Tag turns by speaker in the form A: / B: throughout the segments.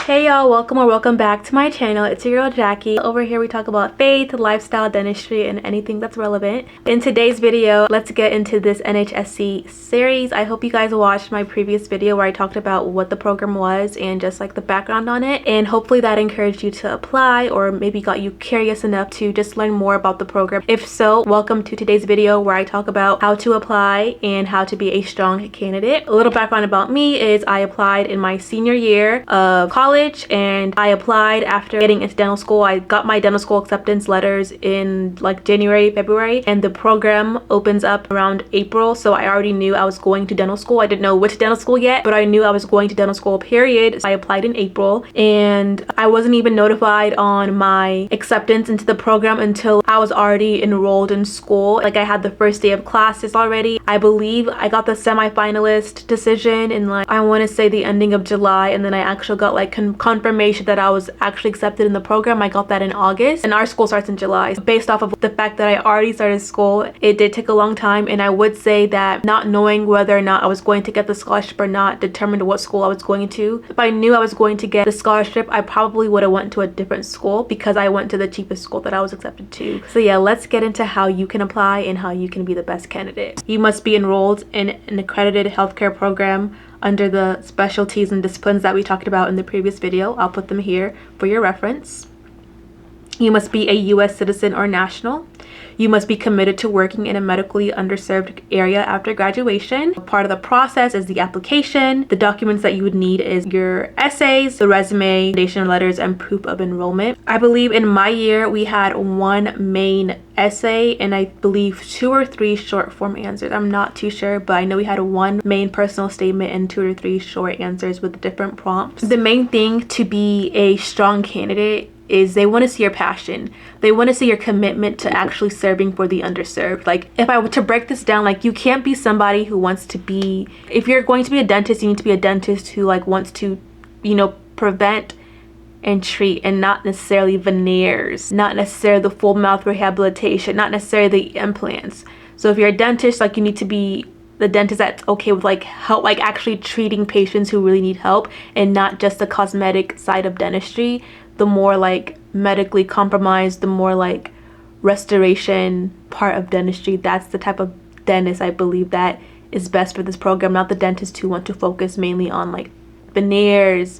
A: Hey y'all, welcome or welcome back to my channel. It's your girl Jackie. Over here we talk about faith, lifestyle, dentistry, and anything that's relevant. In today's video, let's get into this NHSC series. I hope you guys watched my previous video where I talked about what the program was and just like the background on it, and hopefully that encouraged you to apply or maybe got you curious enough to just learn more about the program. If so, welcome to today's video where I talk about how to apply and how to be a strong candidate. A little background about me is I applied in my senior year of college, and I applied after getting into dental school. I got my dental school acceptance letters in like January, February, and the program opens up around April, so I already knew I was going to dental school. I didn't know which dental school yet, but I knew I was going to dental school, period. So I applied in April, and I wasn't even notified on my acceptance into the program until I was already enrolled in school. Like I had the first day of classes already. I believe I got the semi-finalist decision in like, I want to say the ending of July, and then I actually got like confirmation that I was actually accepted in the program. I got that in August, and our school starts in July. Based off of the fact that I already started school, it did take a long time, and I would say that not knowing whether or not I was going to get the scholarship or not determined what school I was going to. If I knew I was going to get the scholarship, I probably would have went to a different school because I went to the cheapest school that I was accepted to. So yeah, let's get into how you can apply and how you can be the best candidate. You must be enrolled in an accredited healthcare program under the specialties and disciplines that we talked about in the previous video. I'll put them here for your reference. You must be a U.S. citizen or national. You must be committed to working in a medically underserved area after graduation. Part of the process is the application. The documents that you would need is your essays, the resume, recommendation letters, and proof of enrollment. I believe in my year we had one main essay and I believe 2 or 3 short form answers. I'm not too sure, but I know we had one main personal statement and 2 or 3 short answers with different prompts. The main thing to be a strong candidate is they want to see your passion. They want to see your commitment to actually serving for the underserved. Like if I were to break this down, like you can't be somebody who wants to be, if you're going to be a dentist, you need to be a dentist who like wants to, prevent and treat, and not necessarily veneers, not necessarily the full mouth rehabilitation, not necessarily the implants. So if you're a dentist, like you need to be the dentist that's okay with like help, like actually treating patients who really need help, and not just the cosmetic side of dentistry. The more like medically compromised, the more like restoration part of dentistry, that's the type of dentist I believe that is best for this program, not the dentists who want to focus mainly on like veneers,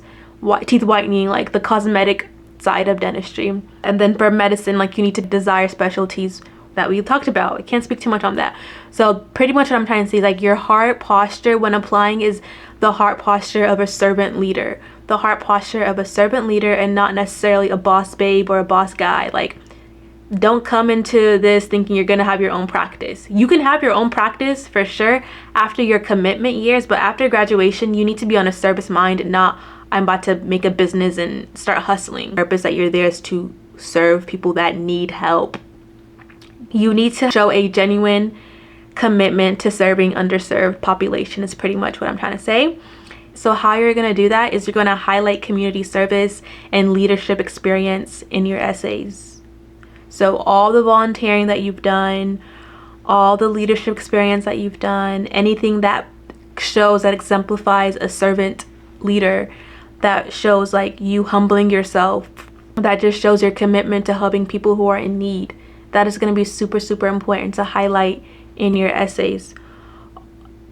A: teeth whitening, like the cosmetic side of dentistry. And then for medicine, like you need to desire specialties that we talked about. I can't speak too much on that. So pretty much what I'm trying to say is like your heart posture when applying is the heart posture of a servant leader. The heart posture of a servant leader, and not necessarily a boss babe or a boss guy. Like don't come into this thinking you're gonna have your own practice. You can have your own practice for sure after your commitment years, but after graduation you need to be on a service mind, not I'm about to make a business and start hustling. The purpose that you're there is to serve people that need help. You need to show a genuine commitment to serving underserved population is pretty much what I'm trying to say. So how you're going to do that is you're going to highlight community service and leadership experience in your essays. So all the volunteering that you've done, all the leadership experience that you've done, anything that shows, that exemplifies a servant leader, that shows like you humbling yourself, that just shows your commitment to helping people who are in need. That is going to be super, super important to highlight in your essays.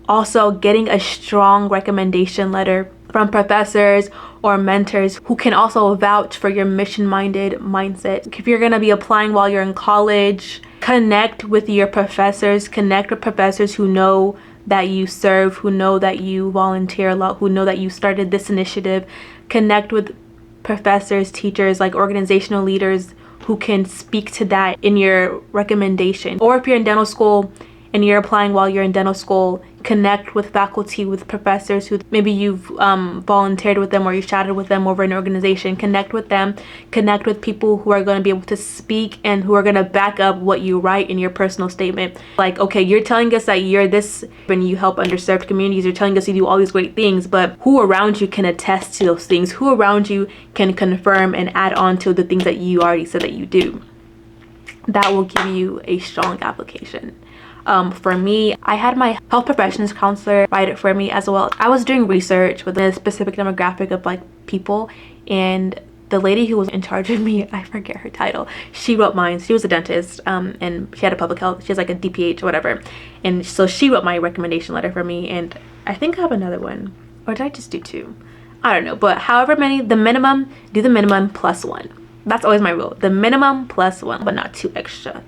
A: Also, getting a strong recommendation letter from professors or mentors who can also vouch for your mission-minded mindset. If you're going to be applying while you're in college, connect with your professors. Connect with professors who know that you serve, who know that you volunteer a lot, who know that you started this initiative. Connect with professors, teachers, like organizational leaders who can speak to that in your recommendation. Or if you're in dental school and you're applying while you're in dental school, connect with faculty, with professors who maybe you've volunteered with them or you chatted with them over an organization. Connect with them. Connect with people who are going to be able to speak and who are going to back up what you write in your personal statement. Like, okay, you're telling us that you're this when you help underserved communities, you're telling us you do all these great things, but who around you can attest to those things? Who around you can confirm and add on to the things that you already said that you do? That will give you a strong application. For me, I had my health professions counselor write it for me as well. I was doing research with a specific demographic of like people, and the lady who was in charge of me, I forget her title, she wrote mine. She was a dentist, and she had a public health, she has like a DPH or whatever, and so she wrote my recommendation letter for me. And I think I have another one, or did I just do 2? I don't know, but however many, the minimum, do the minimum plus 1. That's always my rule, the minimum plus 1, but not 2 extra.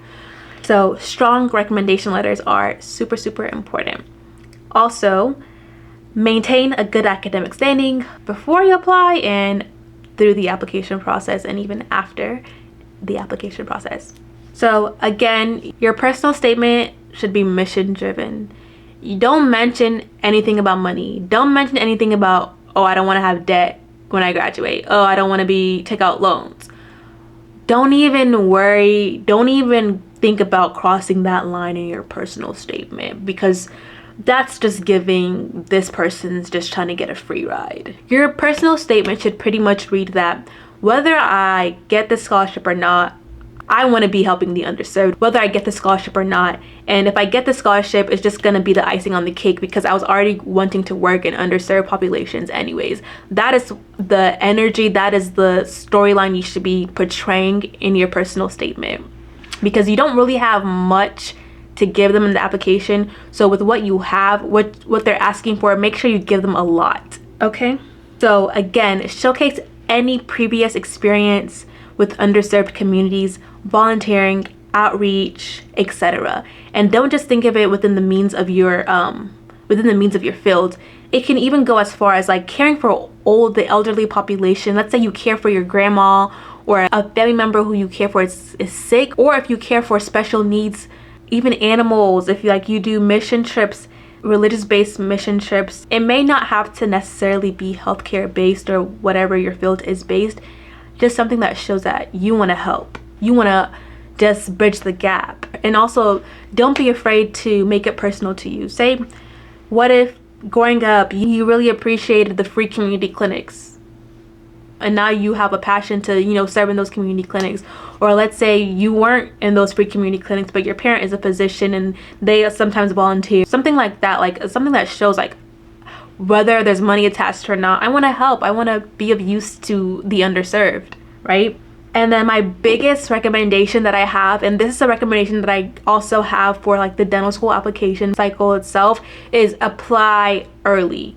A: So strong recommendation letters are super, super important. Also, maintain a good academic standing before you apply and through the application process, and even after the application process. So again, your personal statement should be mission driven. You don't mention anything about money. Don't mention anything about, oh, I don't want to have debt when I graduate. Oh, I don't want to take out loans. Don't even worry. Don't even think about crossing that line in your personal statement, because that's just giving this person's just trying to get a free ride. Your personal statement should pretty much read that whether I get the scholarship or not, I want to be helping the underserved, whether I get the scholarship or not. And if I get the scholarship, it's just going to be the icing on the cake, because I was already wanting to work in underserved populations anyways. That is the energy, that is the storyline you should be portraying in your personal statement, because you don't really have much to give them in the application. So with what you have, what they're asking for, make sure you give them a lot. Okay, so again, showcase any previous experience with underserved communities, volunteering, outreach, etc. And don't just think of it within the means of your field. It can even go as far as like caring for the elderly population. Let's say you care for your grandma, or a family member who you care for is sick, or if you care for special needs, even animals. If you do mission trips, religious-based mission trips, it may not have to necessarily be healthcare based or whatever your field is based. Just something that shows that you want to help, you want to just bridge the gap. And also, don't be afraid to make it personal to you. Say, what if growing up you really appreciated the free community clinics, and now you have a passion to serve in those community clinics? Or let's say you weren't in those free community clinics, but your parent is a physician and they sometimes volunteer, something like that, like something that shows like whether there's money attached or not, I want to help, I want to be of use to the underserved, right? And then my biggest recommendation that I have, and this is a recommendation that I also have for like the dental school application cycle itself, is apply early.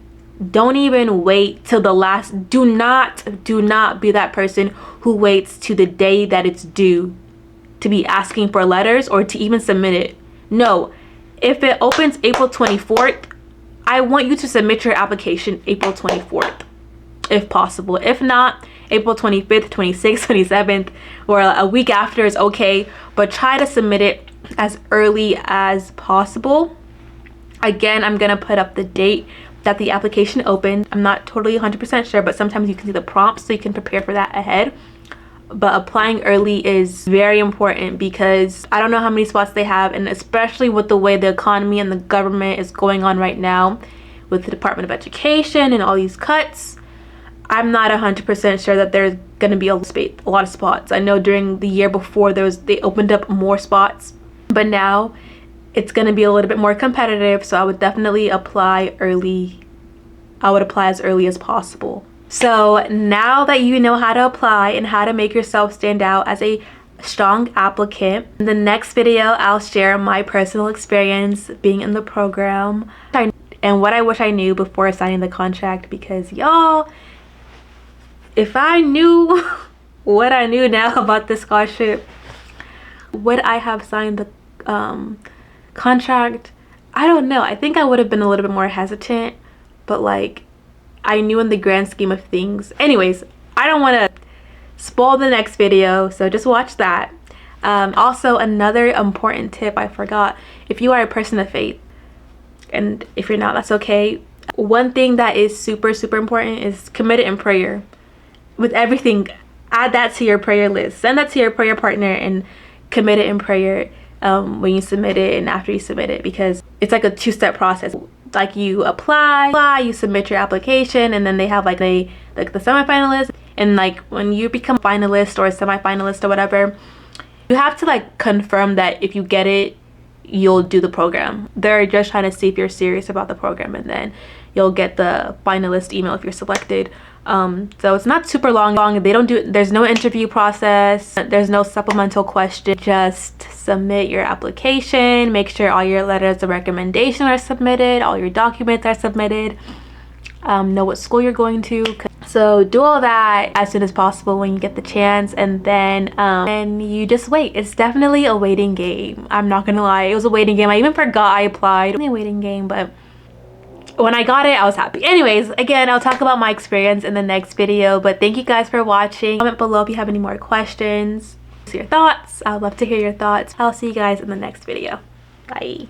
A: Don't even wait till the last. Do not be that person who waits to the day that it's due to be asking for letters or to even submit it. No, if it opens April 24th, I want you to submit your application April 24th, if possible. If not, April 25th, 26th, 27th, or a week after is okay, but try to submit it as early as possible. Again, I'm gonna put up the date that the application opened. I'm not totally 100% sure, but sometimes you can see the prompts, so you can prepare for that ahead. But applying early is very important, because I don't know how many spots they have, and especially with the way the economy and the government is going on right now with the Department of Education and all these cuts, I'm not 100% sure that there's going to be a lot of spots. I know during the year before they opened up more spots, but now it's going to be a little bit more competitive, so I would definitely apply early. I would apply as early as possible. So now that you know how to apply and how to make yourself stand out as a strong applicant, in the next video I'll share my personal experience being in the program and what I wish I knew before signing the contract, because y'all, if I knew what I knew now about this scholarship, would I have signed the contract? I don't know. I think I would have been a little bit more hesitant, but like, I knew in the grand scheme of things. Anyways, I don't want to spoil the next video, so just watch that. Also, another important tip I forgot: if you are a person of faith, and if you're not, that's okay. One thing that is super important is commit it in prayer. With everything, add that to your prayer list. Send that to your prayer partner and commit it in prayer when you submit it and after you submit it, because it's like a two-step process. Like, you apply, you submit your application, and then they have like the semifinalist, and like when you become a finalist or a semifinalist or whatever, you have to like confirm that if you get it, you'll do the program. They're just trying to see if you're serious about the program, and then you'll get the finalist email if you're selected. So it's not super long. They don't do, there's no interview process, there's no supplemental question. Just submit your application, make sure all your letters of recommendation are submitted, all your documents are submitted, know what school you're going to. So do all that as soon as possible when you get the chance, and then you just wait. It's definitely a waiting game. I'm not gonna lie, it was a waiting game. I even forgot I applied. It's a waiting game, but when I got it, I was happy. Anyways, again, I'll talk about my experience in the next video, but thank you guys for watching. Comment below if you have any more questions. Your thoughts. I would love to hear your thoughts. I'll see you guys in the next video. Bye.